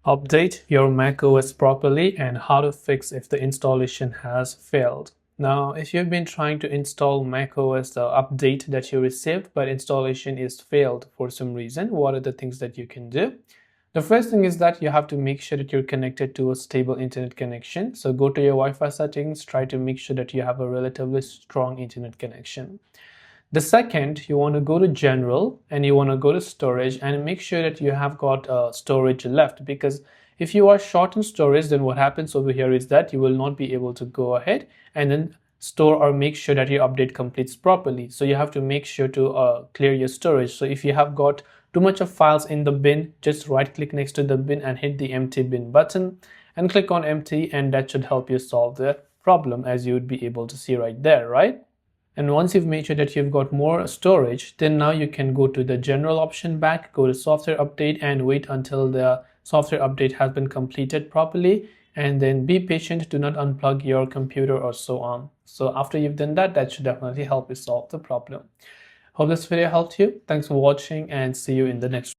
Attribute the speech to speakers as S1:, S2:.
S1: Update your macOS properly and how to fix if the installation has failed. Now, if you've been trying to install macOS, the update that you received, but installation is failed for some reason, what are the things that you can do? The first thing is that you have to make sure that you're connected to a stable internet connection. So go to your Wi-Fi settings, try to make sure that you have a relatively strong internet connection. The second, you want to go to general and you want to go to storage and make sure that you have got storage left, because if you are short on storage, then what happens over here is that you will not be able to go ahead and then store or make sure that your update completes properly. So you have to make sure to clear your storage. So if you have got too much of files in the bin, just right click next to the bin and hit the empty bin button and click on empty, and that should help you solve the problem, as you would be able to see right there, right? And once you've made sure that you've got more storage, then now you can go to the general option back, go to software update and wait until the software update has been completed properly, and then be patient, do not unplug your computer or so on. So after you've done that, that should definitely help you solve the problem. Hope this video helped you. Thanks for watching and see you in the next